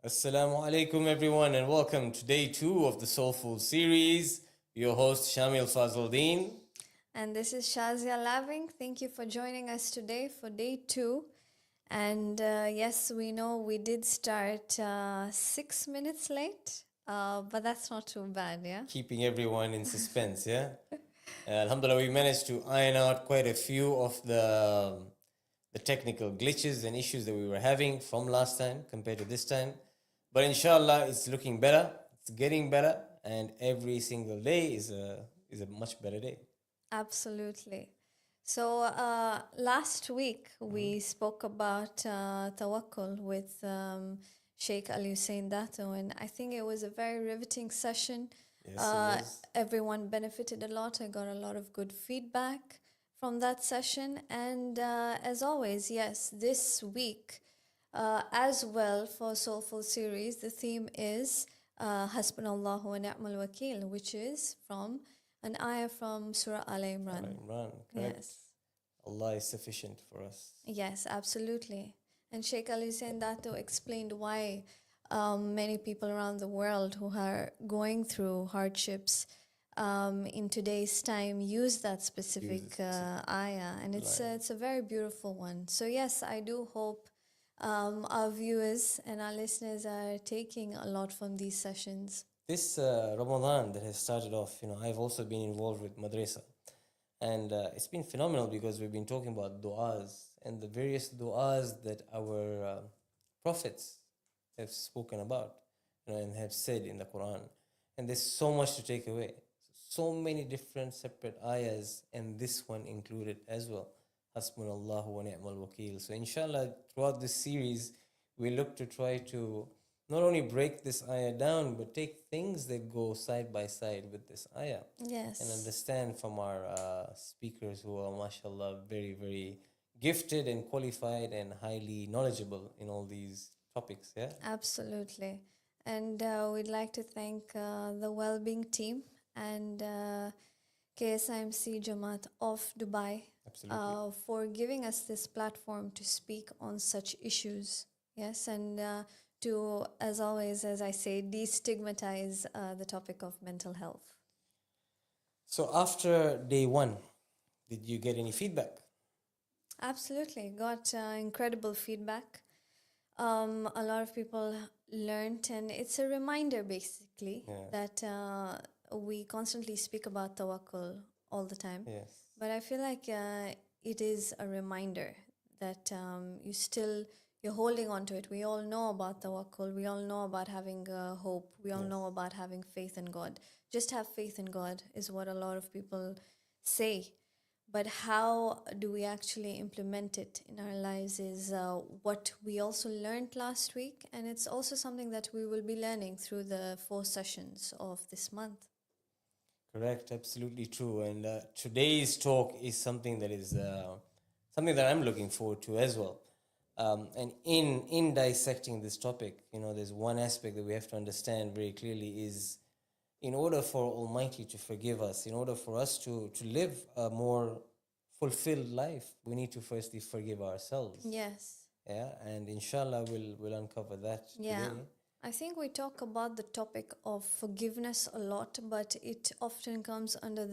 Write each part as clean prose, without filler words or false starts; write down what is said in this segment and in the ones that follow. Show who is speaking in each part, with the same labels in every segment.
Speaker 1: Assalamu alaikum, everyone, and welcome to day 2 of the Soulful series. Your host, Shamil Fazaldeen.
Speaker 2: And this is Shazia Laving. Thank you for joining us today for day 2. And yes, we know we did start 6 minutes late, but that's not too bad, yeah?
Speaker 1: Keeping everyone in suspense, yeah? Alhamdulillah, we managed to iron out quite a few of the technical glitches and issues that we were having from last time compared to this time. But inshallah, it's looking better, it's getting better, and every single day is a much better day.
Speaker 2: Absolutely. So last week we spoke about tawakkul with Sheikh Ali Hussein Dato, and I think it was a very riveting session.
Speaker 1: Yes, it was.
Speaker 2: Everyone benefited a lot. I got a lot of good feedback from that session. And as always, yes, this week as well for Soulful series, the theme is Hasbunallahu wa ni'mal wakil, which is from an ayah from Surah Al Imran.
Speaker 1: Imran, correct.
Speaker 2: Yes.
Speaker 1: Allah is sufficient for us.
Speaker 2: Yes, absolutely. And Sheikh Ali Hussein Dato explained why many people around the world who are going through hardships in today's time use that specific ayah, and it's a very beautiful one. So yes, I do hope our viewers and our listeners are taking a lot from these sessions.
Speaker 1: This Ramadan that has started off, I've also been involved with madrasa. And it's been phenomenal because we've been talking about du'as and the various du'as that our prophets have spoken about, and have said in the Quran. And there's so much to take away. So many different separate ayahs, and this one included as well. Hasbunallahu wa ni'mal wakil. So inshallah, throughout this series, we look to try to not only break this ayah down, but take things that go side by side with this ayah.
Speaker 2: Yes.
Speaker 1: And understand from our speakers who are, mashallah, very, very gifted and qualified and highly knowledgeable in all these topics, yeah?
Speaker 2: Absolutely. And we'd like to thank the WellBeing team and KSIMC Jamaat of Dubai for giving us this platform to speak on such issues. Yes, and to, as always, as I say, destigmatize the topic of mental health.
Speaker 1: So after day 1, did you get any feedback?
Speaker 2: Absolutely. Got incredible feedback. A lot of people learned, and it's a reminder basically that we constantly speak about tawakkul all the time.
Speaker 1: Yes.
Speaker 2: But I feel like it is a reminder that you're holding on to it. We all know about tawakkul. We all know about having hope. We all know about having faith in God. Just have faith in God is what a lot of people say. But how do we actually implement it in our lives is what we also learned last week. And it's also something that we will be learning through the 4 sessions of this month.
Speaker 1: Correct, absolutely true. And today's talk is something that is something that I'm looking forward to as well. And in dissecting this topic, there's one aspect that we have to understand very clearly is, in order for Almighty to forgive us, in order for us to live a more fulfilled life, we need to firstly forgive ourselves.
Speaker 2: Yes.
Speaker 1: Yeah, and inshallah we'll uncover that today.
Speaker 2: I think we talk about the topic of forgiveness a lot, but it often comes under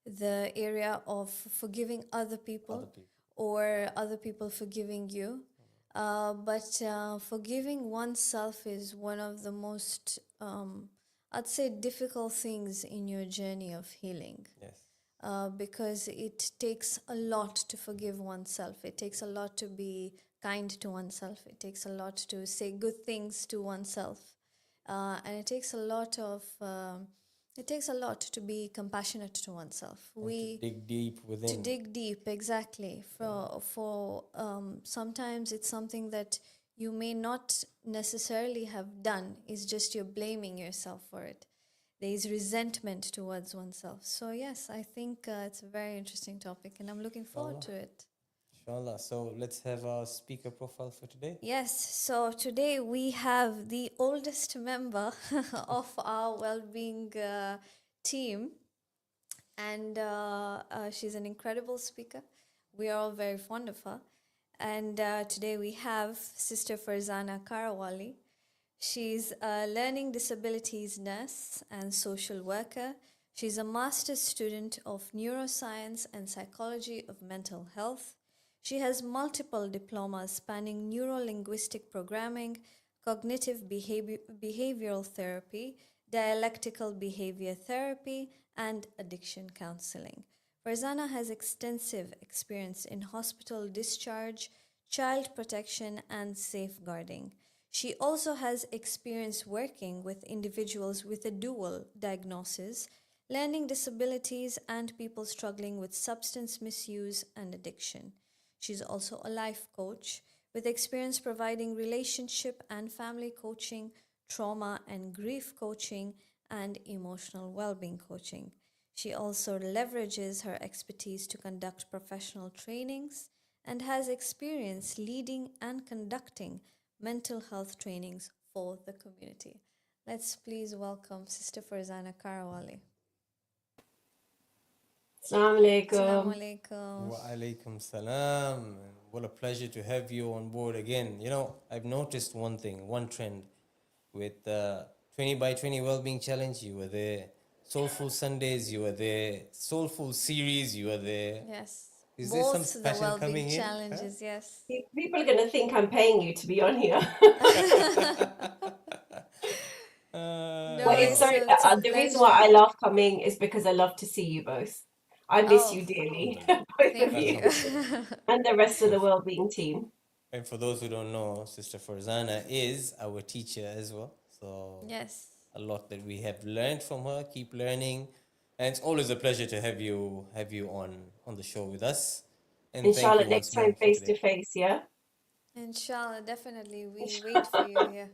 Speaker 2: the area of forgiving other people. Or other people forgiving you. But forgiving oneself is one of the most, I'd say, difficult things in your journey of healing.
Speaker 1: Yes.
Speaker 2: Because it takes a lot to forgive oneself. It takes a lot to be kind to oneself. It takes a lot to say good things to oneself. And it takes a lot to be compassionate to oneself.
Speaker 1: To dig deep within.
Speaker 2: To dig deep, exactly. For sometimes it's something that you may not necessarily have done. It's just you're blaming yourself for it. There is resentment towards oneself. So yes, I think it's a very interesting topic, and I'm looking forward to it.
Speaker 1: Inshallah. So let's have our speaker profile for today.
Speaker 2: Yes. So today we have the oldest member of our WellBeing team, and she's an incredible speaker. We are all very fond of her. And today we have Sister Farzana Karawali. She's a learning disabilities nurse and social worker. She's a master's student of neuroscience and psychology of mental health. She has multiple diplomas spanning neuro-linguistic programming, behavioral therapy, dialectical behavior therapy, and addiction counseling. Farzana has extensive experience in hospital discharge, child protection, and safeguarding. She also has experience working with individuals with a dual diagnosis, learning disabilities, and people struggling with substance misuse and addiction. She's also a life coach with experience providing relationship and family coaching, trauma and grief coaching, and emotional well being coaching. She also leverages her expertise to conduct professional trainings and has experience leading and conducting mental health trainings for the community. Let's please welcome Sister Farzana Karawali.
Speaker 3: Assalamu
Speaker 2: Assalamu
Speaker 3: alaikum.
Speaker 2: alaikum.
Speaker 1: Wa alaikum salam. What a pleasure to have you on board again. You know, I've noticed one thing, one trend with 20 by 20 Wellbeing Challenge, you were there. Soulful Sundays, you were there. Soulful Series, you were there.
Speaker 2: Yes.
Speaker 1: Is there some
Speaker 2: Both the
Speaker 1: passion
Speaker 2: well-being
Speaker 1: coming in?
Speaker 2: challenges, yes.
Speaker 3: People are going to think I'm paying you to be on here.
Speaker 2: No,
Speaker 3: Well,
Speaker 1: No.
Speaker 2: it's a
Speaker 3: the reason why I
Speaker 2: pleasure.
Speaker 3: love coming is because I love to see you both. I miss
Speaker 2: Oh,
Speaker 3: you dearly,
Speaker 1: Alhamdulillah.
Speaker 3: both of
Speaker 2: same
Speaker 3: you,
Speaker 2: here.
Speaker 1: Alhamdulillah.
Speaker 3: and the rest of
Speaker 1: So,
Speaker 3: the well-being team.
Speaker 1: and for those who don't know, Sister Farzana is our teacher as well. So
Speaker 2: Yes.
Speaker 1: a lot that we have learned from her, keep learning. And it's always a pleasure to have you on the show with us. And thank
Speaker 3: Inshallah,
Speaker 1: you
Speaker 3: next
Speaker 1: once
Speaker 3: time
Speaker 1: more for
Speaker 3: face
Speaker 1: today.
Speaker 3: to face, yeah?
Speaker 2: Inshallah, definitely. We wait for you here.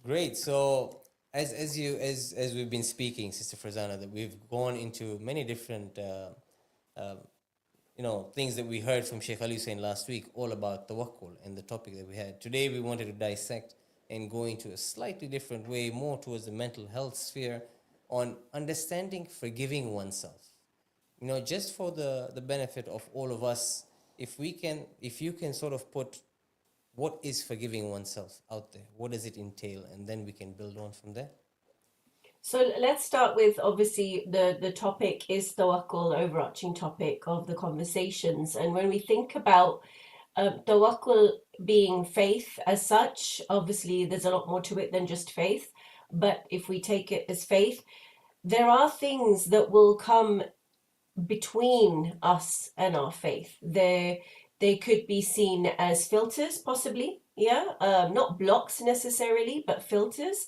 Speaker 1: Great. So as we've been speaking, Sister Farzana, that we've gone into many different things that we heard from Sheikh Ali Hussein last week, all about tawakkul and the topic that we had. Today we wanted to dissect and go into a slightly different way, more towards the mental health sphere, on understanding forgiving oneself. You know, just for the benefit of all of us, if you can sort of put what is forgiving oneself out there, what does it entail, and then we can build on from there.
Speaker 3: So let's start with, obviously, the topic is tawakkul, overarching topic of the conversations. And when we think about tawakkul being faith as such, obviously there's a lot more to it than just faith. But if we take it as faith, there are things that will come between us and our faith. They could be seen as filters, possibly, yeah, not blocks necessarily, but filters.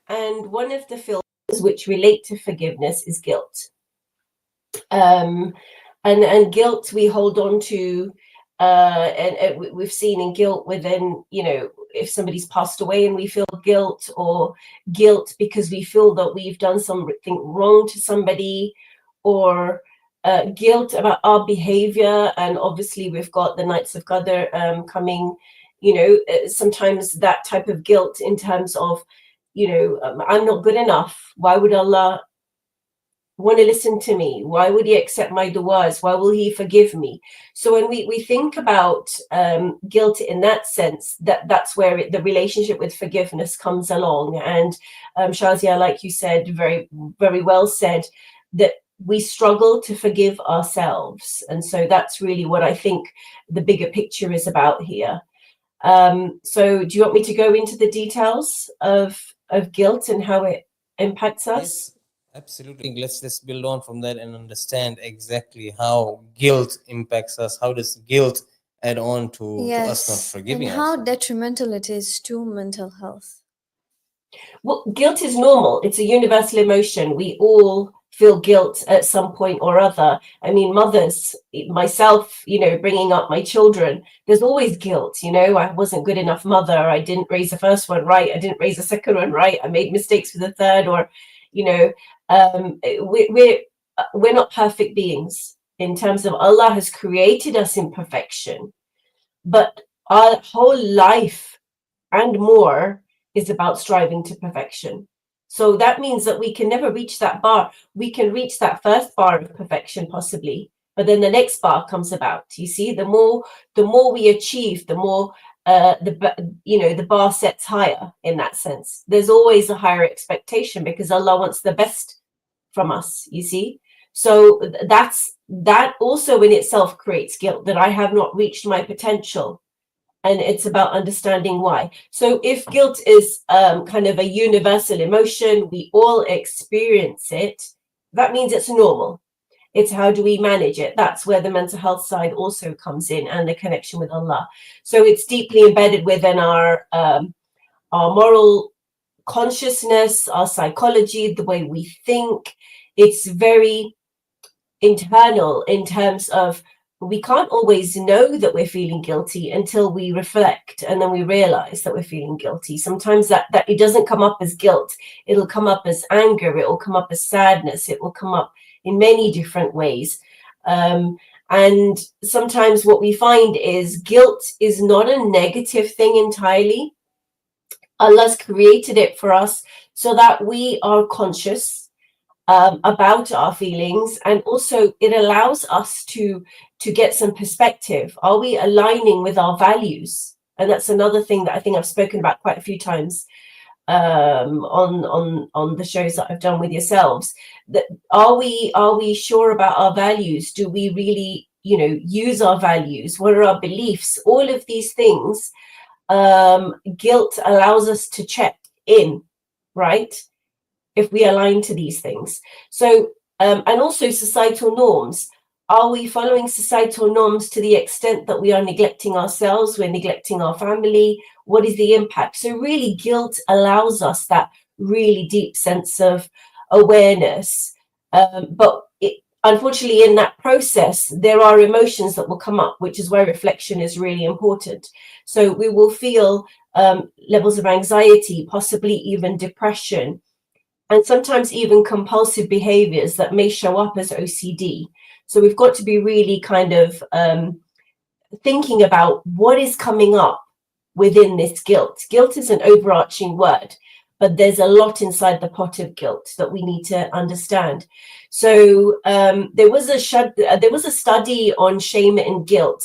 Speaker 3: And one of the filters which relate to forgiveness is guilt. And guilt we hold on to, and we've seen in guilt within, if somebody's passed away and we feel guilt, or guilt because we feel that we've done something wrong to somebody, or guilt about our behavior. And obviously we've got the Nights of Qadr coming, sometimes that type of guilt in terms of, I'm not good enough. Why would Allah want to listen to me? Why would he accept my du'as? Why will he forgive me? So when we think about guilt in that sense, that's where the relationship with forgiveness comes along. And Shazia, like you said, very, very well said, that we struggle to forgive ourselves. And so that's really what I think the bigger picture is about here. So do you want me to go into the details of guilt and how it impacts us?
Speaker 1: Yes, absolutely. Let's build on from that and understand exactly how guilt impacts us. How does guilt add on to us not
Speaker 2: Yes.
Speaker 1: forgiving
Speaker 2: And how
Speaker 1: ourselves?
Speaker 2: detrimental it is to mental health.
Speaker 3: Well, guilt is normal. It's a universal emotion. We all feel guilt at some point or other. I mean, mothers, myself, bringing up my children, there's always guilt. I wasn't good enough mother. I didn't raise the first one right. I didn't raise the second one right. I made mistakes with the third, or, we're not perfect beings in terms of Allah has created us in perfection, but our whole life and more is about striving to perfection. So that means that we can never reach that bar. We can reach that first bar of perfection possibly, but then the next bar comes about. You see, the more we achieve, the more the bar sets higher in that sense. There's always a higher expectation because Allah wants the best from us, you see. So that also in itself creates guilt, that I have not reached my potential, and it's about understanding why. So if guilt is kind of a universal emotion, we all experience it, that means it's normal. It's how do we manage it? That's where the mental health side also comes in, and the connection with Allah. So it's deeply embedded within our moral consciousness, our psychology, the way we think. It's very internal in terms of we can't always know that we're feeling guilty until we reflect, and then we realize that we're feeling guilty. Sometimes that it doesn't come up as guilt. It'll come up as anger. It will come up as sadness. It will come up in many different ways. And sometimes what we find is guilt is not a negative thing entirely. Allah's created it for us so that we are conscious about our feelings, and also it allows us to get some perspective. Are we aligning with our values? And that's another thing that I think I've spoken about quite a few times on the shows that I've done with yourselves. That are we sure about our values? Do we really use our values? What are our beliefs? All of these things, guilt allows us to check in, right? If we align to these things. So and also societal norms. Are we following societal norms to the extent that we are neglecting ourselves, we're neglecting our family? What is the impact? So really, guilt allows us that really deep sense of awareness. But unfortunately, in that process, there are emotions that will come up, which is why reflection is really important. So we will feel levels of anxiety, possibly even depression, and sometimes even compulsive behaviors that may show up as OCD. So we've got to be really kind of thinking about what is coming up within this guilt. Guilt is an overarching word, but there's a lot inside the pot of guilt that we need to understand. So there was a study on shame and guilt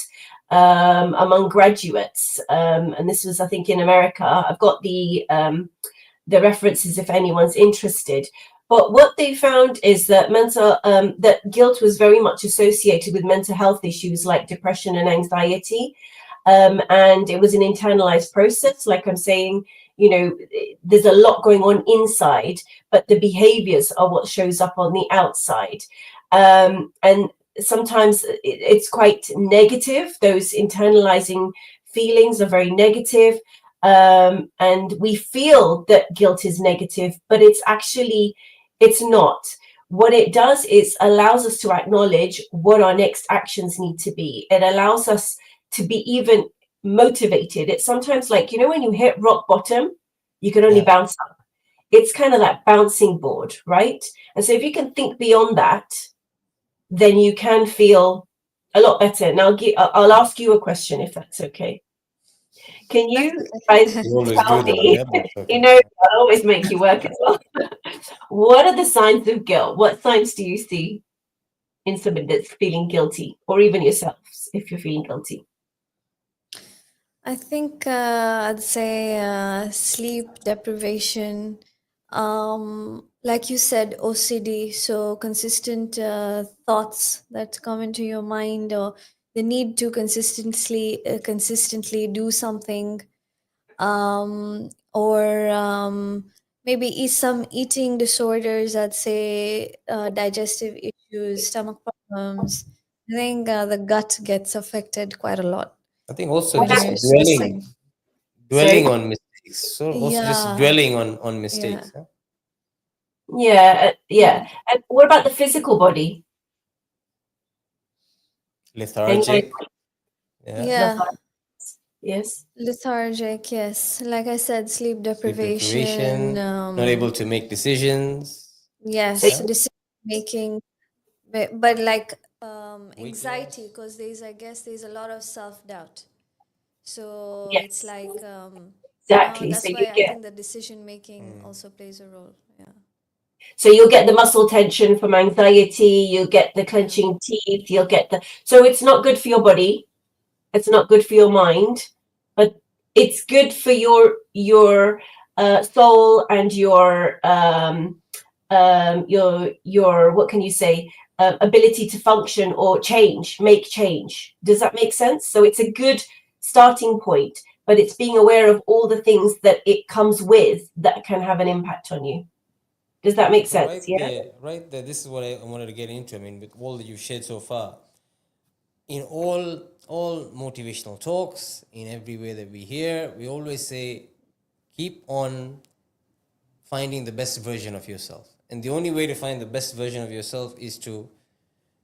Speaker 3: among graduates, and this was, I think, in America. I've got the references if anyone's interested. But what they found is that that guilt was very much associated with mental health issues like depression and anxiety. And it was an internalized process. Like I'm saying, there's a lot going on inside, but the behaviors are what shows up on the outside. And sometimes it's quite negative. Those internalizing feelings are very negative. And we feel that guilt is negative, but it's not. What it does is allows us to acknowledge what our next actions need to be. It allows us to be even motivated. It's sometimes like, when you hit rock bottom, you can only bounce up. It's kind of that bouncing board, right? And so if you can think beyond that, then you can feel a lot better. Now, I'll ask you a question, if that's okay. Can you guys tell me, I'll always make you work as well. What are the signs of guilt? What signs do you see in somebody that's feeling guilty, or even yourselves if you're feeling guilty?
Speaker 2: I think I'd say sleep deprivation, like you said, OCD, so consistent thoughts that come into your mind, or the need to consistently do something, or maybe some eating disorders, I'd say digestive issues, stomach problems. I think the gut gets affected quite a lot.
Speaker 1: I think also
Speaker 2: when
Speaker 1: just
Speaker 2: you're stressing.
Speaker 1: dwelling on mistakes. So also just
Speaker 2: Yeah.
Speaker 1: dwelling on mistakes.
Speaker 2: Yeah.
Speaker 3: huh? Yeah. And what about the physical body?
Speaker 1: Lethargic.
Speaker 2: Yeah.
Speaker 3: Yes.
Speaker 2: Lethargic, yes. Like I said, sleep
Speaker 1: Sleep
Speaker 2: deprivation.
Speaker 1: not able to make decisions.
Speaker 2: Yes,
Speaker 1: Yeah.
Speaker 2: decision making, but like anxiety, because I guess there's a lot of self-doubt. So
Speaker 3: Yes.
Speaker 2: it's like
Speaker 3: Exactly.
Speaker 2: that's
Speaker 3: So
Speaker 2: why
Speaker 3: you
Speaker 2: I
Speaker 3: get,
Speaker 2: think the decision making also plays a role. Yeah.
Speaker 3: so you'll get the muscle tension from anxiety, you'll get the clenching teeth, so it's not good for your body, it's not good for your mind, but it's good for your soul and your what can you say, ability to function or make change. Does that make sense? So it's a good starting point, but it's being aware of all the things that it comes with that can have an impact on you. Does that make
Speaker 1: So
Speaker 3: sense? Yeah.
Speaker 1: right there, this is what I wanted to get into. I mean, with all that you've shared so far, in all motivational talks, in every way that we hear, we always say, keep on finding the best version of yourself. And the only way to find the best version of yourself is to,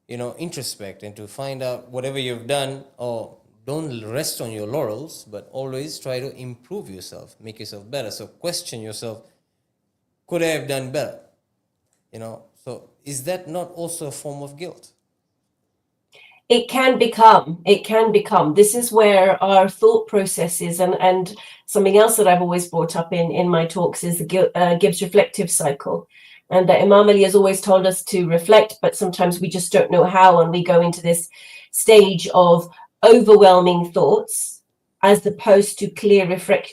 Speaker 1: introspect and to find out whatever you've done, or don't rest on your laurels, but always try to improve yourself, make yourself better. So question yourself, could I have done better? So is that not also a form of guilt?
Speaker 3: It can become. This is where our thought processes, and something else that I've always brought up in my talks is the Gibbs reflective cycle, and that Imam Ali has always told us to reflect, but sometimes we just don't know how, and we go into this stage of overwhelming thoughts as opposed to clear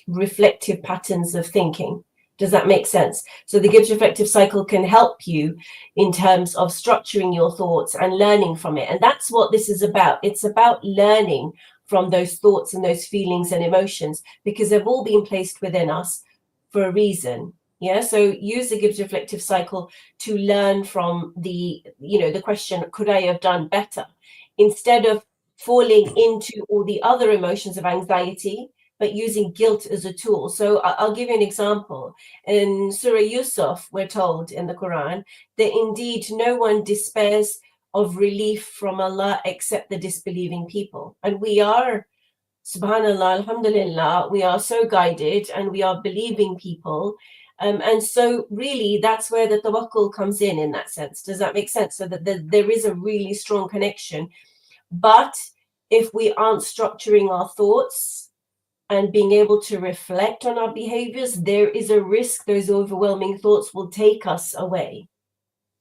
Speaker 3: reflective patterns of thinking. Does that make sense? So the Gibbs reflective cycle can help you in terms of structuring your thoughts and learning from it. And that's what this is about. It's about learning from those thoughts and those feelings and emotions, because they've all been placed within us for a reason. Yeah. So use the Gibbs reflective cycle to learn from the question, could I have done better? Instead of falling into all the other emotions of anxiety, but using guilt as a tool. So I'll give you an example. In Surah Yusuf, we're told in the Quran that indeed no one despairs of relief from Allah except the disbelieving people. And we are, subhanallah, alhamdulillah, we are so guided and we are believing people. And so really that's where the tawakkul comes in that sense. Does that make sense? So that there is a really strong connection. But if we aren't structuring our thoughts and being able to reflect on our behaviors, there is a risk those overwhelming thoughts will take us away.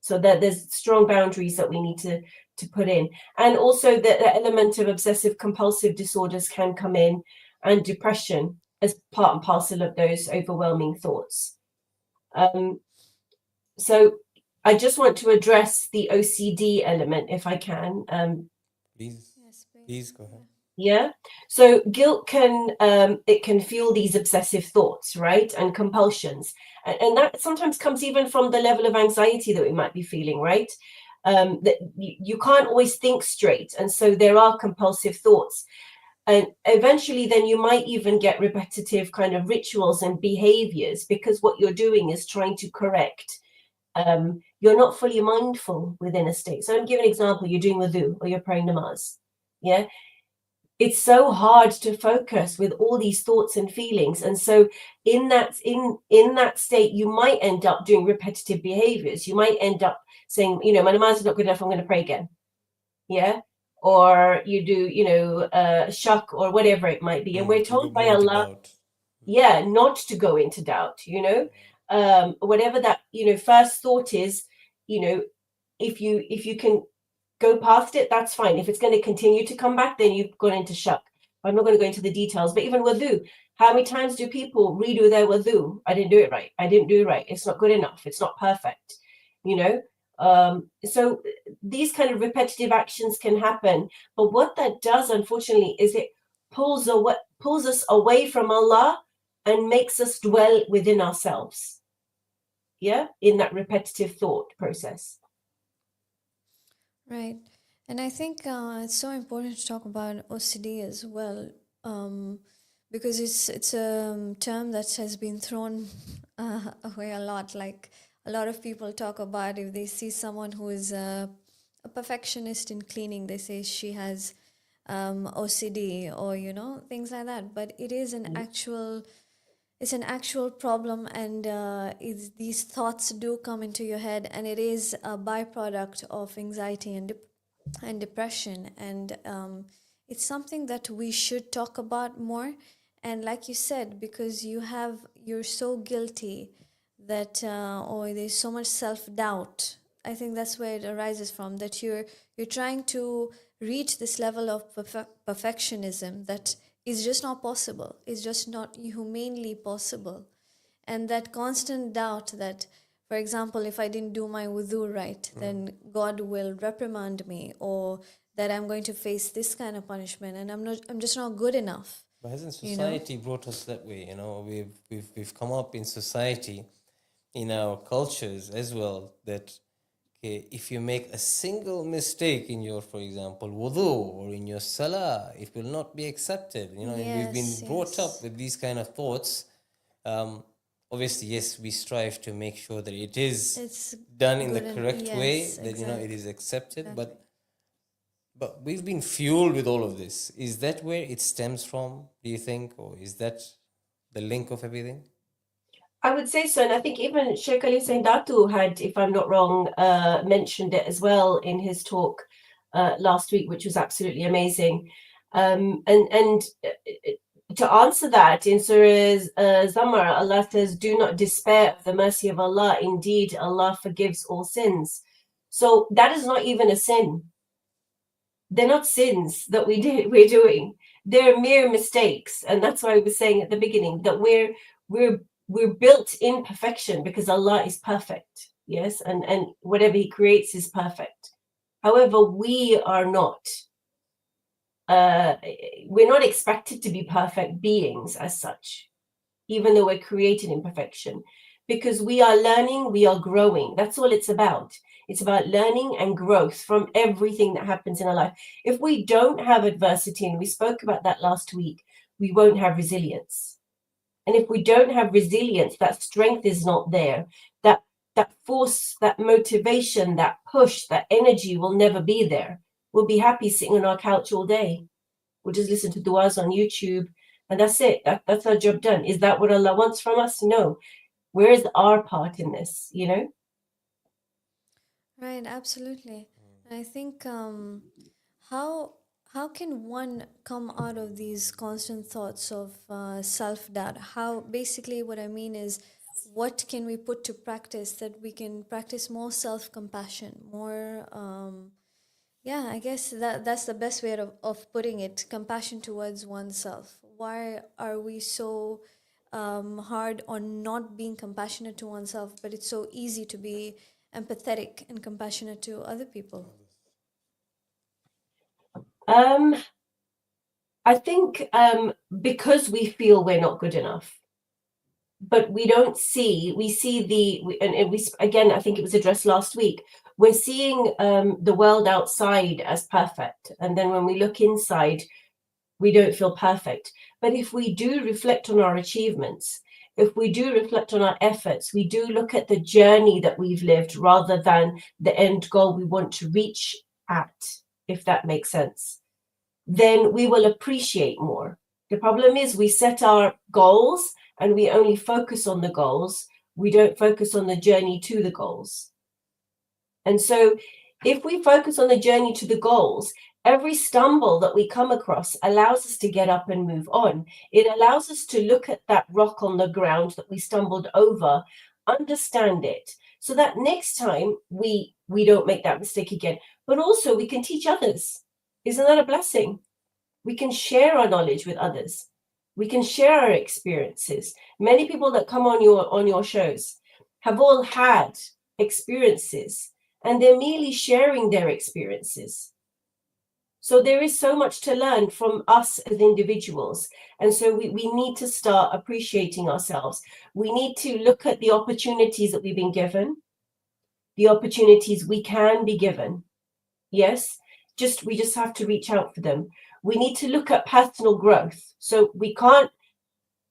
Speaker 3: So that there's strong boundaries that we need to put in. And also the element of obsessive compulsive disorders can come in, and depression as part and parcel of those overwhelming thoughts. So I just want to address the OCD element if I can.
Speaker 1: Please,
Speaker 2: Yes,
Speaker 1: please
Speaker 2: please.
Speaker 1: go ahead.
Speaker 3: Yeah. So guilt can fuel these obsessive thoughts, right? And compulsions. And that sometimes comes even from the level of anxiety that we might be feeling, right? That you can't always think straight. And so there are compulsive thoughts. And eventually then you might even get repetitive kind of rituals and behaviors, because what you're doing is trying to correct. You're not fully mindful within a state. So I'm giving an example. You're doing wudu or you're praying namaz. Yeah. It's so hard to focus with all these thoughts and feelings, and so in that state you might end up doing repetitive behaviors. You might end up saying, my namaz is not good enough, I'm going to pray again. Yeah. Or you do shak or whatever it might be, and we're
Speaker 1: To go
Speaker 3: told by
Speaker 1: more into
Speaker 3: Allah,
Speaker 1: doubt.
Speaker 3: not to go into doubt. Whatever that first thought is, if you can go past it, that's fine. If it's going to continue to come back, then you've gone into shock. I'm not going to go into the details, but even wudu, how many times do people redo their wudu? I didn't do it right. I didn't do it right. It's not good enough. It's not perfect. So these kind of repetitive actions can happen. But what that does, unfortunately, is it pulls us away from Allah and makes us dwell within ourselves. Yeah, in that repetitive thought process.
Speaker 2: Right. And I think it's so important to talk about OCD as well, because it's a term that has been thrown away a lot. Like a lot of people talk about, if they see someone who is a perfectionist in cleaning, they say she has OCD, or things like that. But it is it's an actual problem, and these thoughts do come into your head, and it is a byproduct of anxiety and depression, and it's something that we should talk about more. And like you said, because you're so guilty that or there's so much self-doubt. I think that's where it arises from, that you're trying to reach this level of perfectionism, that is just not possible. It's just not humanly possible. And that constant doubt that, for example, if I didn't do my wudu right, then God will reprimand me, or that I'm going to face this kind of punishment, and I'm just not good enough.
Speaker 1: But hasn't
Speaker 2: You know?
Speaker 1: society brought us that way? You know, we've come up in society, in our cultures as well, that okay, if you make a single mistake in your, for example, wudu or in your salah, it will not be accepted. You know, and we've been
Speaker 2: Yes,
Speaker 1: brought up
Speaker 2: yes.
Speaker 1: with these kind of thoughts. Obviously, yes, we strive to make sure that it is
Speaker 2: It's
Speaker 1: done in the
Speaker 2: good and
Speaker 1: correct way,
Speaker 2: yes,
Speaker 1: that you know it
Speaker 2: exactly.
Speaker 1: is accepted.
Speaker 2: Exactly.
Speaker 1: But we've been fueled with all of this. Is that where it stems from? Do you think, or is that the link of everything?
Speaker 3: I would say so, and I think even Sheikh Ali Hussein Datu had, if I'm not wrong, mentioned it as well in his talk last week, which was absolutely amazing. And to answer that, in Surah Zamar, Allah says, "Do not despair of the mercy of Allah. Indeed, Allah forgives all sins." So that is not even a sin. They're not sins that we're doing. They're mere mistakes, and that's why I was saying at the beginning that we're built in perfection because Allah is perfect. Yes, and whatever He creates is perfect. However, we are not. We're not expected to be perfect beings as such, even though we're created in perfection, because we are learning, we are growing. That's all it's about. It's about learning and growth from everything that happens in our life. If we don't have adversity, and we spoke about that last week, we won't have resilience. And if we don't have resilience, that strength is not there. That force, that motivation, that push, that energy will never be there. We'll be happy sitting on our couch all day. We'll just listen to du'as on YouTube, and that's it. That's our job done. Is that what Allah wants from us? No. Where is our part in this? You know?
Speaker 2: Right, absolutely. And I think how how can one come out of these constant thoughts of self-doubt? How basically what I mean is, what can we put to practice that we can practice more self-compassion, more yeah, I guess that's the best way of putting it, compassion towards oneself. Why are we so hard on not being compassionate to oneself, but it's so easy to be empathetic and compassionate to other people?
Speaker 3: Um, I think because we feel we're not good enough, but we don't see, we see and we, again, I think it was addressed last week, we're seeing the world outside as perfect. And then when we look inside, we don't feel perfect. But if we do reflect on our achievements, if we do reflect on our efforts, we do look at the journey that we've lived rather than the end goal we want to reach at, if that makes sense, then we will appreciate more. The problem is we set our goals and we only focus on the goals. We don't focus on the journey to the goals. And so if we focus on the journey to the goals, every stumble that we come across allows us to get up and move on. It allows us to look at that rock on the ground that we stumbled over, understand it, so that next time we don't make that mistake again. But also we can teach others. Isn't that a blessing? We can share our knowledge with others. We can share our experiences. Many people that come on your shows have all had experiences, and they're merely sharing their experiences. So there is so much to learn from us as individuals. And so we need to start appreciating ourselves. We need to look at the opportunities that we've been given, the opportunities we can be given. Yes, we just have to reach out for them. We need to look at personal growth. So we can't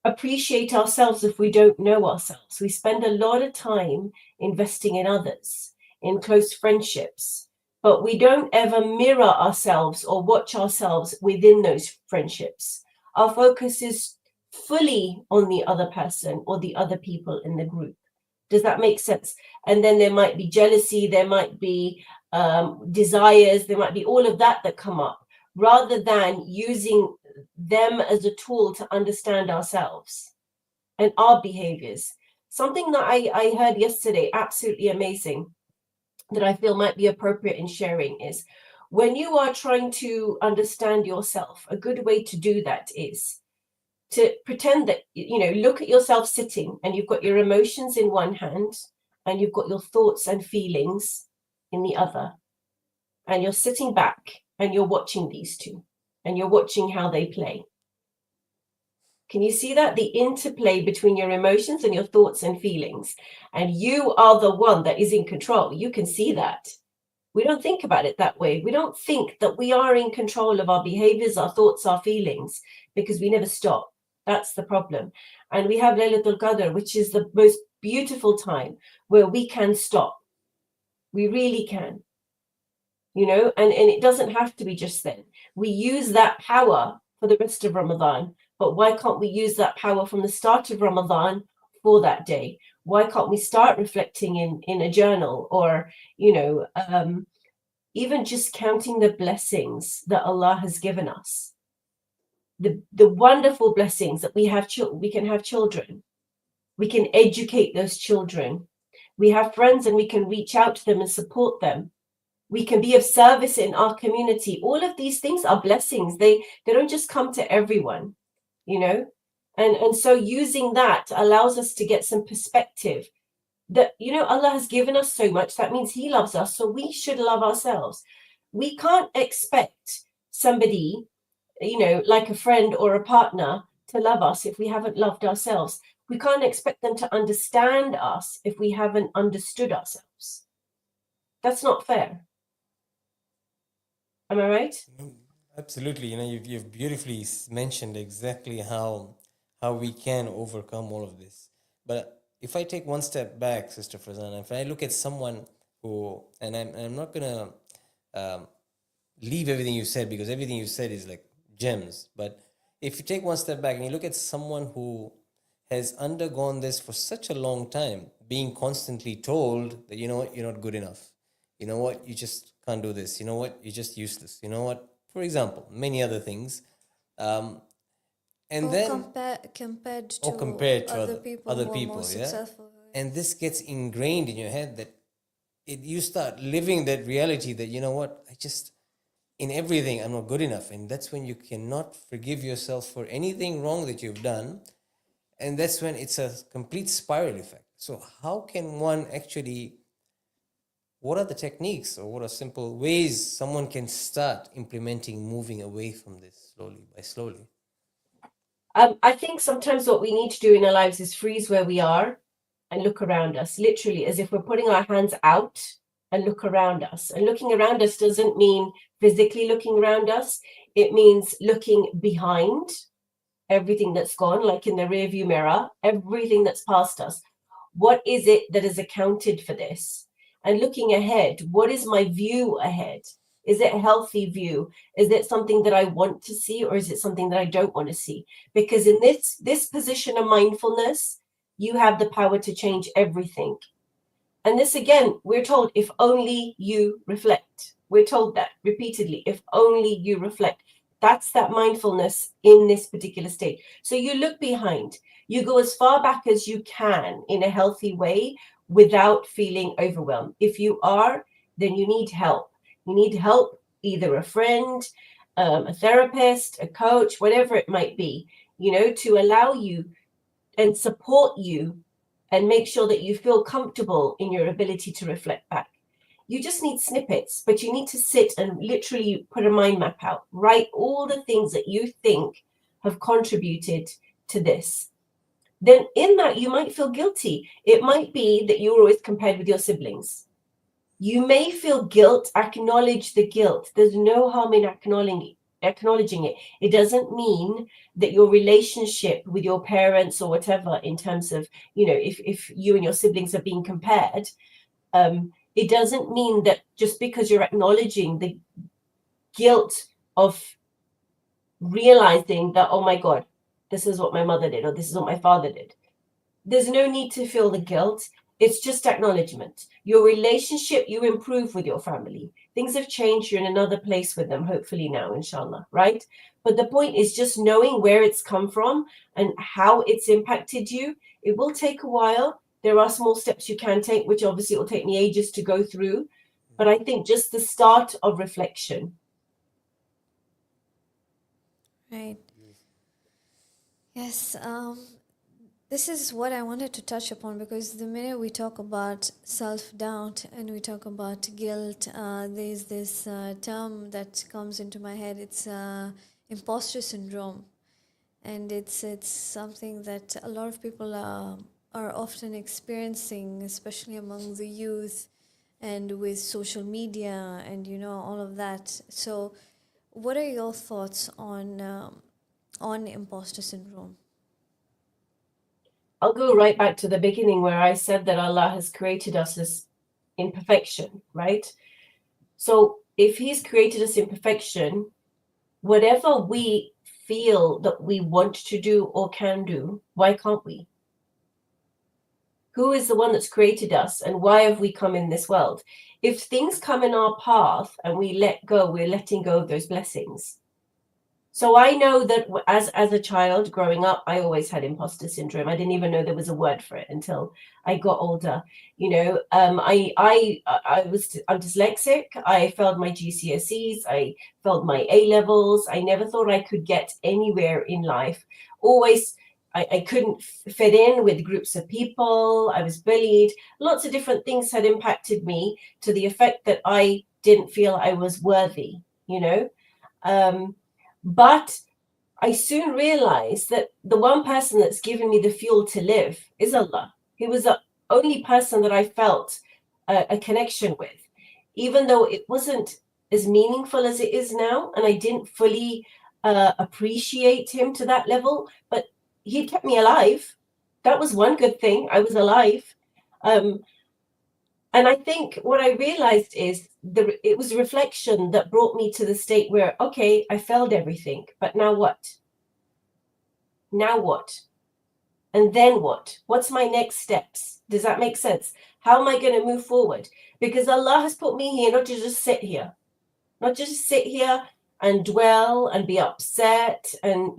Speaker 3: appreciate ourselves if we don't know ourselves. We spend a lot of time investing in others, in close friendships, but we don't ever mirror ourselves or watch ourselves within those friendships. Our focus is fully on the other person or the other people in the group. Does that make sense? And then there might be jealousy, there might be desires, there might be all of that come up, rather than using them as a tool to understand ourselves and our behaviors. Something that I heard yesterday, absolutely amazing, that I feel might be appropriate in sharing is, When you are trying to understand yourself, a good way to do that is to pretend that, look at yourself sitting and you've got your emotions in one hand and you've got your thoughts and feelings in the other. And you're sitting back and you're watching these two and you're watching how they play. Can you see that? The interplay between your emotions and your thoughts and feelings. And you are the one that is in control. You can see that. We don't think about it that way. We don't think that we are in control of our behaviors, our thoughts, our feelings, because we never stop. That's the problem. And we have Laylatul Qadr, which is the most beautiful time where we can stop. We really can. And it doesn't have to be just then. We use that power for the rest of Ramadan, but why can't we use that power from the start of Ramadan for that day? Why can't we start reflecting in a journal, or even just counting the blessings that Allah has given us, the wonderful blessings that we have. We can have children, we can educate those children, we have friends and we can reach out to them and support them. We can be of service in our community. All of these things are blessings. They don't just come to everyone, and so using that allows us to get some perspective that, Allah has given us so much. That means He loves us. So we should love ourselves. We can't expect somebody, like a friend or a partner, to love us if we haven't loved ourselves. We can't expect them to understand us if we haven't understood ourselves. That's not fair. Am I right?
Speaker 1: Absolutely. You've beautifully mentioned exactly how we can overcome all of this. But if I take one step back, Sister Farzana, if I look at someone who, and I'm not gonna leave everything you said, because everything you said is like gems. But if you take one step back and you look at someone who has undergone this for such a long time, being constantly told that, you know what, you're not good enough. You know what, you just can't do this. You know what, you're just useless. You know what, for example, many other things. And
Speaker 2: or
Speaker 1: then
Speaker 2: compared to
Speaker 1: other
Speaker 2: who are
Speaker 1: people,
Speaker 2: more
Speaker 1: yeah.
Speaker 2: successful.
Speaker 1: And this gets ingrained in your head that you start living that reality that, you know what, in everything I'm not good enough. And that's when you cannot forgive yourself for anything wrong that you've done. And that's when it's a complete spiral effect. So how can one actually, what are the techniques, or what are simple ways someone can start implementing, moving away from this slowly?
Speaker 3: I think sometimes what we need to do in our lives is freeze where we are and look around us, literally as if we're putting our hands out and look around us. And looking around us doesn't mean physically looking around us. It means looking behind everything that's gone, like in the rear view mirror, everything that's past us. What is it that is accounted for this? And looking ahead, what is my view ahead? Is it a healthy view? Is it something that I want to see, or is it something that I don't want to see? Because in this position of mindfulness, you have the power to change everything. And this, again, we're told, if only you reflect. We're told that repeatedly, if only you reflect. That's that mindfulness in this particular state. So you look behind, you go as far back as you can in a healthy way without feeling overwhelmed. If you are, then you need help. You need help, either a friend, a therapist, a coach, whatever it might be, to allow you and support you and make sure that you feel comfortable in your ability to reflect back. You just need snippets, but you need to sit and literally put a mind map out. Write all the things that you think have contributed to this. Then in that, you might feel guilty. It might be that you're always compared with your siblings. You may feel guilt. Acknowledge the guilt. There's no harm in acknowledging it. It doesn't mean that your relationship with your parents or whatever, in terms of, if you and your siblings are being compared, it doesn't mean that just because you're acknowledging the guilt of realizing that, oh my God, this is what my mother did, or this is what my father did. There's no need to feel the guilt. It's just acknowledgement. Your relationship, you improve with your family. Things have changed. You're in another place with them, hopefully now, inshallah, right? But the point is just knowing where it's come from and how it's impacted you. It will take a while. There are small steps you can take, which obviously it will take me ages to go through. but I think just the start of reflection.
Speaker 2: Right. Yes. This is what I wanted to touch upon, because the minute we talk about self-doubt and we talk about guilt, there's this term that comes into my head. It's imposter syndrome, and it's something that a lot of people are often experiencing, especially among the youth, and with social media and all of that. So, what are your thoughts on imposter syndrome?
Speaker 3: I'll go right back to the beginning where I said that Allah has created us as imperfection, right? So if he's created us in perfection, whatever we feel that we want to do or can do, why can't we? Who is the one that's created us, and why have we come in this world? If things come in our path and we let go, we're letting go of those blessings. So I know that as a child growing up, I always had imposter syndrome. I didn't even know there was a word for it until I got older. I'm dyslexic. I failed my GCSEs. I failed my A levels. I never thought I could get anywhere in life. Always, I couldn't fit in with groups of people. I was bullied. Lots of different things had impacted me to the effect that I didn't feel I was worthy, But I soon realized that the one person that's given me the fuel to live is Allah. He was the only person that I felt a connection with, even though it wasn't as meaningful as it is now, and I didn't fully appreciate him to that level, but he kept me alive. That was one good thing. I was alive. And I think what I realized is it was reflection that brought me to the state where, okay, I failed everything, but now what? Now what? And then what? What's my next steps? Does that make sense? How am I going to move forward? Because Allah has put me here not to just sit here, not just sit here and dwell and be upset. And,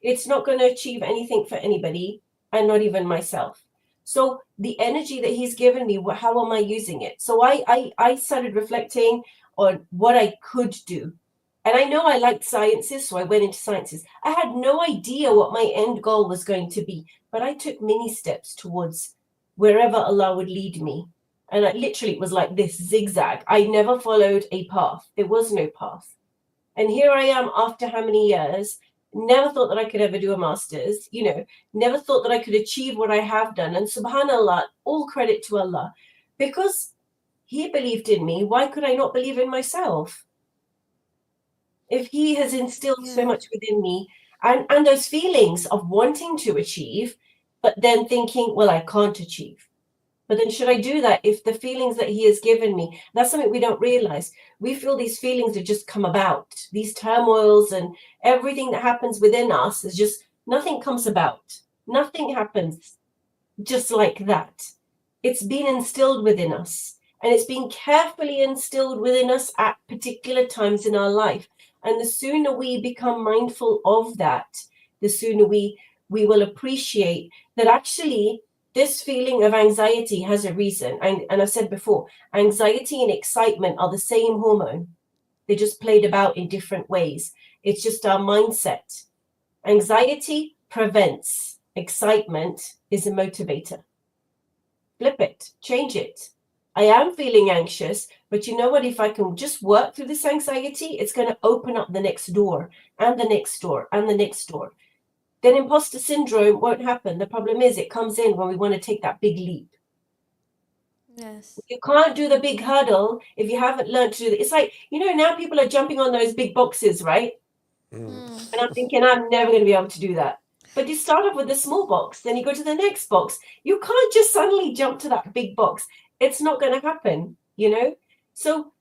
Speaker 3: it's not going to achieve anything for anybody, and not even myself. So the energy that he's given me, how am I using it? So I started reflecting on what I could do. And I know I liked sciences, so I went into sciences. I had no idea what my end goal was going to be, but I took many steps towards wherever Allah would lead me. And it was like this zigzag. I never followed a path. There was no path. And here I am after how many years, never thought that I could ever do a master's, never thought that I could achieve what I have done. And subhanAllah, all credit to Allah, because he believed in me. Why could I not believe in myself? If he has instilled so much within me, and those feelings of wanting to achieve, but then thinking, well, I can't achieve. But then should I do that if the feelings that he has given me, that's something we don't realize. We feel these feelings that just come about, these turmoils and everything that happens within us is just, nothing comes about. Nothing happens just like that. It's been instilled within us, and it's been carefully instilled within us at particular times in our life. And the sooner we become mindful of that, the sooner we will appreciate that actually this feeling of anxiety has a reason. And I've said before, anxiety and excitement are the same hormone. They just played about in different ways. It's just our mindset. Anxiety prevents. Excitement is a motivator. Flip it, change it. I am feeling anxious, but you know what? If I can just work through this anxiety, it's going to open up the next door and the next door and the next door. Then imposter syndrome won't happen. The problem is it comes in when we want to take that big leap.
Speaker 2: Yes.
Speaker 3: You can't do the big hurdle if you haven't learned to do it. It's like, now people are jumping on those big boxes, right? And I'm thinking, I'm never going to be able to do that. But you start off with the small box, then you go to the next box. You can't just suddenly jump to that big box. It's not going to happen, So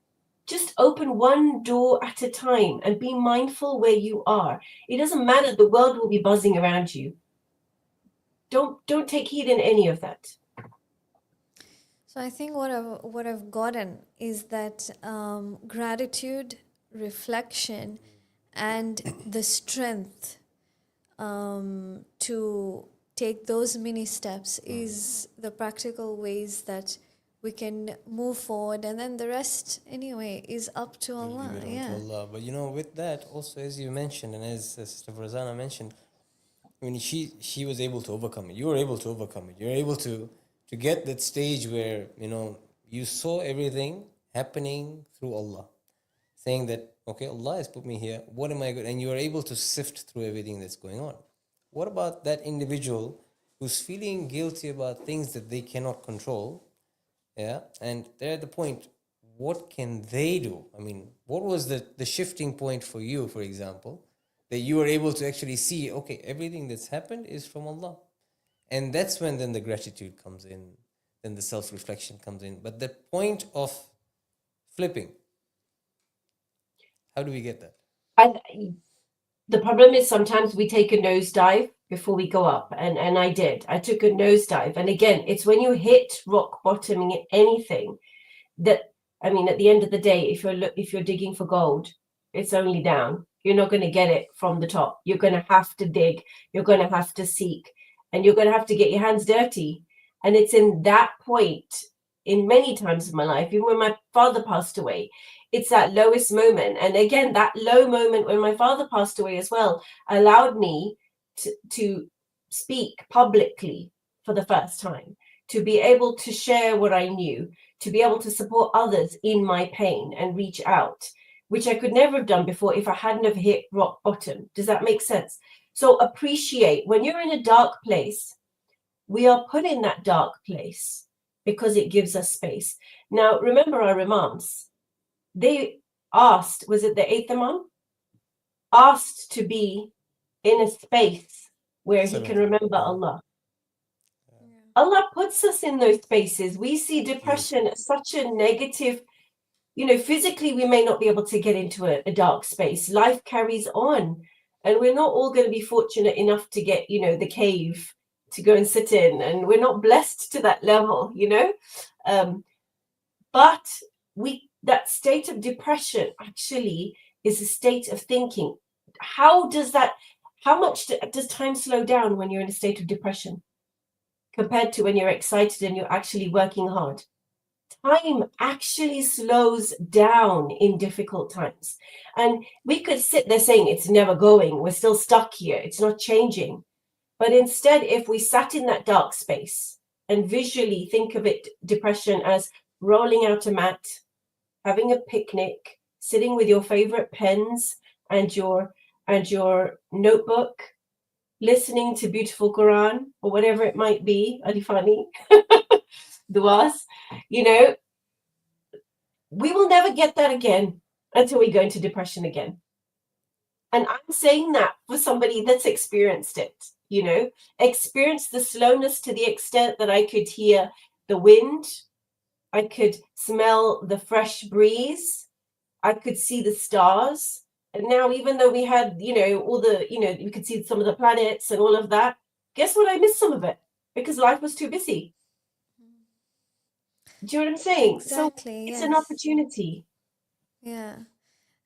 Speaker 3: just open one door at a time and be mindful where you are. It doesn't matter. The world will be buzzing around you. Don't take heed in any of that.
Speaker 2: So I think what I've gotten is that gratitude, reflection, and the strength to take those mini steps is the practical ways that we can move forward, and then the rest anyway is up to
Speaker 1: We'll
Speaker 2: Allah.
Speaker 1: leave it on to
Speaker 2: Yeah.
Speaker 1: Allah. But with that, also as you mentioned, and as Sister Farzana mentioned, when she was able to overcome it, you were able to overcome it. You're able to get that stage where you saw everything happening through Allah, saying that okay, Allah has put me here. What am I good? And you are able to sift through everything that's going on. What about that individual who's feeling guilty about things that they cannot control? Yeah, and they're at the point. What can they do? I mean, what was the shifting point for you, for example, that you were able to actually see, okay, everything that's happened is from Allah. And that's when then the gratitude comes in, then the self-reflection comes in. But the point of flipping, how do we get that?
Speaker 3: The problem is sometimes we take a nosedive before we go up, and I did. I took a nosedive, and again, it's when you hit rock bottom in anything that, I mean, at the end of the day, if you're digging for gold, it's only down. You're not going to get it from the top. You're going to have to dig. You're going to have to seek, and you're going to have to get your hands dirty. And it's in that point, in many times of my life, even when my father passed away, it's that lowest moment. And again, that low moment when my father passed away as well allowed me to speak publicly for the first time, to be able to share what I knew, to be able to support others in my pain and reach out, which I could never have done before if I hadn't have hit rock bottom. Does that make sense? So appreciate when you're in a dark place. We are put in that dark place because it gives us space. Now, remember our imams. They asked, was it the eighth imam? Asked to be in a space where he can remember Allah. Allah puts us in those spaces. We see depression as such a negative, physically we may not be able to get into a dark space. Life carries on, and we're not all going to be fortunate enough to get, the cave to go and sit in, and we're not blessed to that level, but that state of depression actually is a state of thinking. How much does time slow down when you're in a state of depression compared to when you're excited and you're actually working hard? Time actually slows down in difficult times. And we could sit there saying it's never going, we're still stuck here, it's not changing. But instead, if we sat in that dark space and visually think of it, depression, as rolling out a mat, having a picnic, sitting with your favorite pens and your notebook, listening to beautiful Quran or whatever it might be, Alifani, duas, we will never get that again until we go into depression again. And I'm saying that for somebody that's experienced it, experienced the slowness to the extent that I could hear the wind, I could smell the fresh breeze, I could see the stars. And now, even though we had, all the, we could see some of the planets and all of that, guess what? I missed some of it because life was too busy. Do you know what I'm saying?
Speaker 2: Exactly.
Speaker 3: So it's
Speaker 2: yes.
Speaker 3: an opportunity.
Speaker 2: Yeah,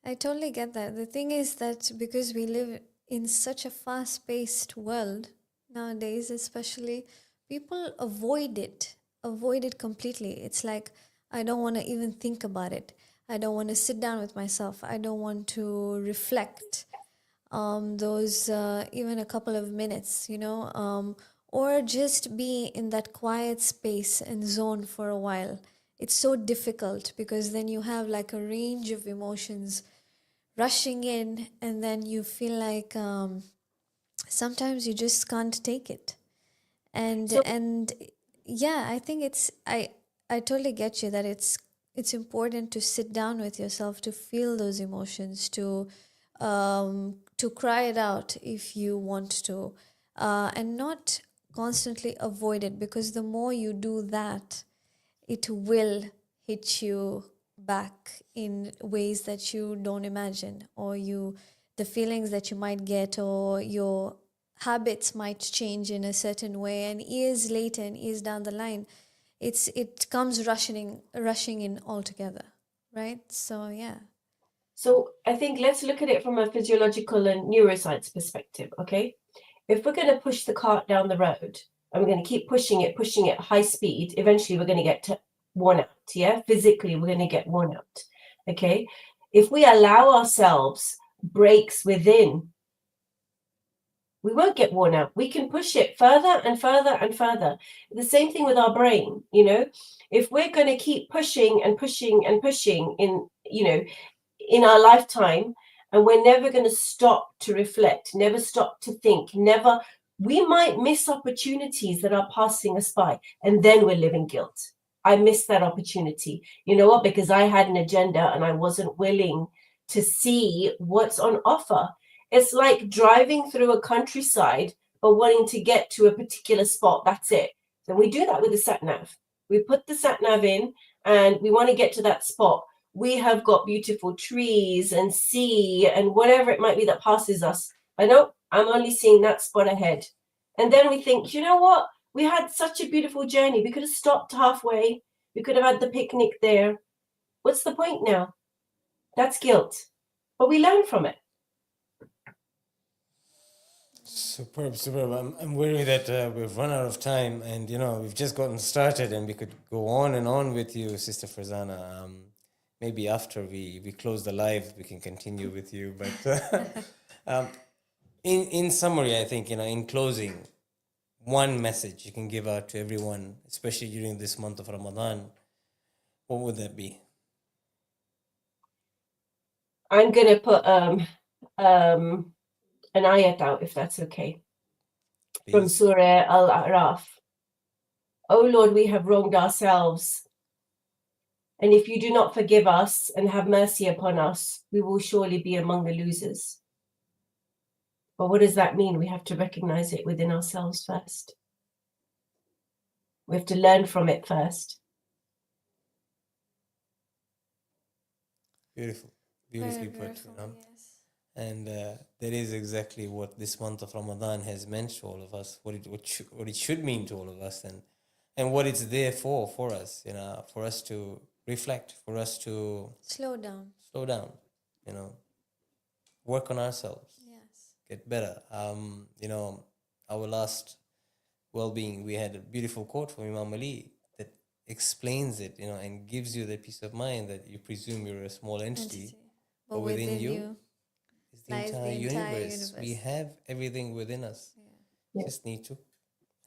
Speaker 2: I totally get that. The thing is that because we live in such a fast-paced world nowadays, especially, people avoid it completely. It's like, I don't want to even think about it. I don't want to sit down with myself. I don't want to reflect those even a couple of minutes, or just be in that quiet space and zone for a while. It's so difficult because then you have like a range of emotions rushing in, and then you feel like sometimes you just can't take it. And yeah, I think I totally get you that it's important to sit down with yourself, to feel those emotions, to cry it out if you want to, and not constantly avoid it, because the more you do that, it will hit you back in ways that you don't imagine, or the feelings that you might get, or your habits might change in a certain way, and years later and years down the line, it comes rushing in altogether, right? So yeah.
Speaker 3: So I think let's look at it from a physiological and neuroscience perspective, okay? If we're going to push the cart down the road and we're going to keep pushing it high speed, eventually we're going to get to worn out. Yeah, physically, we're going to get worn out. Okay. If we allow ourselves breaks within, we won't get worn out. We can push it further and further and further. The same thing with our brain, you know. If we're going to keep pushing and pushing and pushing in, you know, in our lifetime, and we're never going to stop to reflect, never stop to think, never, we might miss opportunities that are passing us by, and then we're living guilt. I missed that opportunity. You know what? Because I had an agenda and I wasn't willing to see what's on offer. It's like driving through a countryside but wanting to get to a particular spot. That's it. So we do that with the sat nav. We put the sat nav in and we want to get to that spot. We have got beautiful trees and sea and whatever it might be that passes us. I know I'm only seeing that spot ahead. And then we think, you know what? We had such a beautiful journey. We could have stopped halfway. We could have had the picnic there. What's the point now? That's guilt. But we learn from it.
Speaker 1: Superb, superb. I'm worried that we've run out of time, and we've just gotten started, and we could go on and on with you, Sister Farzana. Maybe after we close the live, we can continue with you. But in summary, I think in closing, one message you can give out to everyone, especially during this month of Ramadan, what would that be?
Speaker 3: I'm going to put an ayat out, if that's okay.
Speaker 1: Please.
Speaker 3: From Surah Al-A'raf. Oh Lord, we have wronged ourselves. And if you do not forgive us and have mercy upon us, we will surely be among the losers. But what does that mean? We have to recognize it within ourselves first. We have to learn from it first.
Speaker 1: Beautiful. Beautifully put.
Speaker 2: Yes.
Speaker 1: And that is exactly what this month of Ramadan has meant to all of us, what it should mean to all of us, and what it's there for us, for us to reflect, for us to
Speaker 2: slow down,
Speaker 1: work on ourselves,
Speaker 2: yes,
Speaker 1: get better. Our last well-being, we had a beautiful quote from Imam Ali that explains it, and gives you the peace of mind that you presume you're a small entity. But within you is the entire universe. We have everything within us.
Speaker 3: Yeah.
Speaker 1: Just need to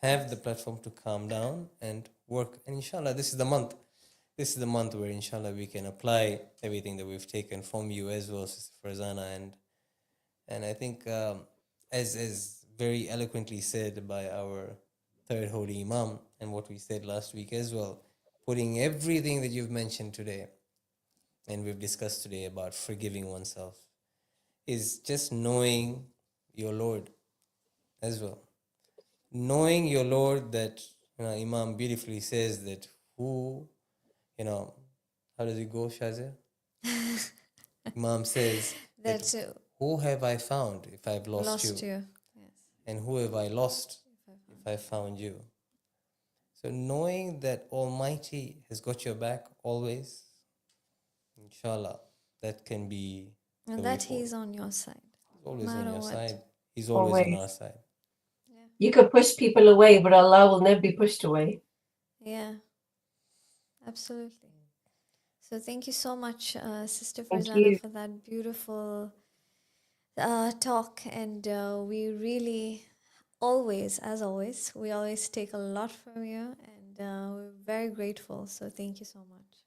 Speaker 1: have the platform to calm down and work. And inshallah, this is the month. This is the month where inshallah we can apply everything that we've taken from you as well, Sister Farzana. And I think as very eloquently said by our third holy Imam, and what we said last week as well, putting everything that you've mentioned today and we've discussed today about forgiving oneself is just knowing your Lord as well. Knowing your Lord, that Imam beautifully says that how does it go, Shazia? Imam says that who have I found if I've lost you?
Speaker 2: Yes.
Speaker 1: And who have I lost if I found you? So knowing that Almighty has got your back always, inshallah, that can be.
Speaker 2: And that He's on your side.
Speaker 1: He's always on your side. He's
Speaker 3: always
Speaker 1: on our side.
Speaker 2: Yeah.
Speaker 3: You could push people away, but Allah will never be pushed away.
Speaker 2: Yeah, absolutely. So thank you so much, Sister Farzana, for that beautiful talk. And we really as always, we always take a lot from you, and we're very grateful. So thank you so much.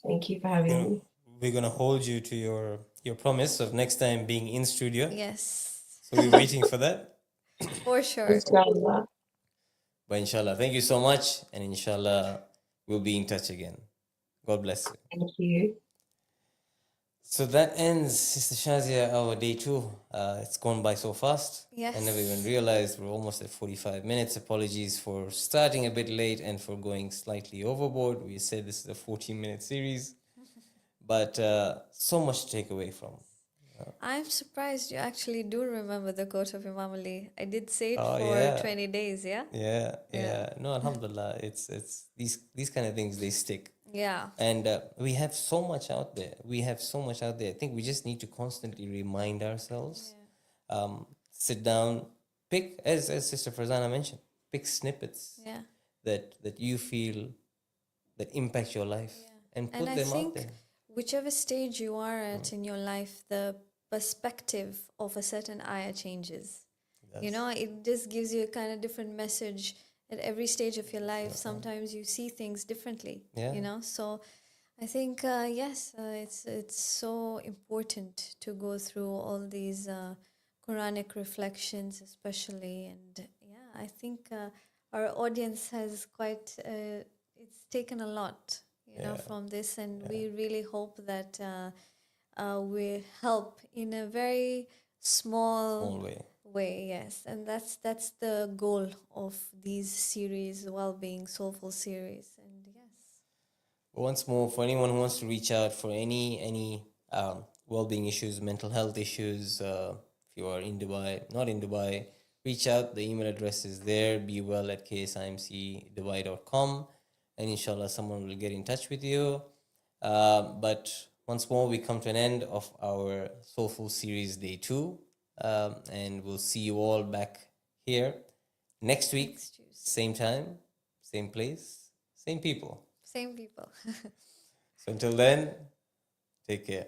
Speaker 3: Thank you for having me.
Speaker 1: We're going to hold you to your promise of next time being in studio.
Speaker 2: Yes.
Speaker 1: So we're waiting for that.
Speaker 2: For sure.
Speaker 3: Inshallah.
Speaker 1: But inshallah, thank you so much. And inshallah, we'll be in touch again. God bless you.
Speaker 3: Thank you.
Speaker 1: So that ends, Sister Shazia, our day 2. It's gone by so fast.
Speaker 2: Yes.
Speaker 1: I never even realized we're almost at 45 minutes. Apologies for starting a bit late and for going slightly overboard. We said this is a 14-minute series. But so much to take away from.
Speaker 2: I'm surprised you actually do remember the quote of Imam Ali. I did say it for 20 days, yeah?
Speaker 1: Yeah. No, alhamdulillah. It's these kind of things, they stick.
Speaker 2: Yeah.
Speaker 1: And we have so much out there. I think we just need to constantly remind ourselves.
Speaker 2: Yeah.
Speaker 1: Sit down, pick, as Sister Farzana mentioned, pick snippets
Speaker 2: Yeah.
Speaker 1: that you feel that impact your life and
Speaker 2: And
Speaker 1: put
Speaker 2: I
Speaker 1: them out
Speaker 2: think
Speaker 1: there.
Speaker 2: whichever stage you are at in your life, the perspective of a certain ayah changes. You know, it just gives you a kind of different message at every stage of your life. Sometimes you see things differently, you know. So I think, yes, it's so important to go through all these Quranic reflections, especially. And yeah, I think our audience has quite, it's taken a lot, you know, from this. And we really hope that we help in a very small way, yes. And that's the goal of these series, well-being, soulful series. And yes.
Speaker 1: Once more, for anyone who wants to reach out for any well-being issues, mental health issues, if you are in Dubai, not in Dubai, reach out. The email address is there, bewell@ksimcdubai.com, and inshallah someone will get in touch with you. But once more, we come to an end of our Soulful series day 2, and we'll see you all back here next week, same time, same place, same people.
Speaker 2: Same people.
Speaker 1: So until then, take care.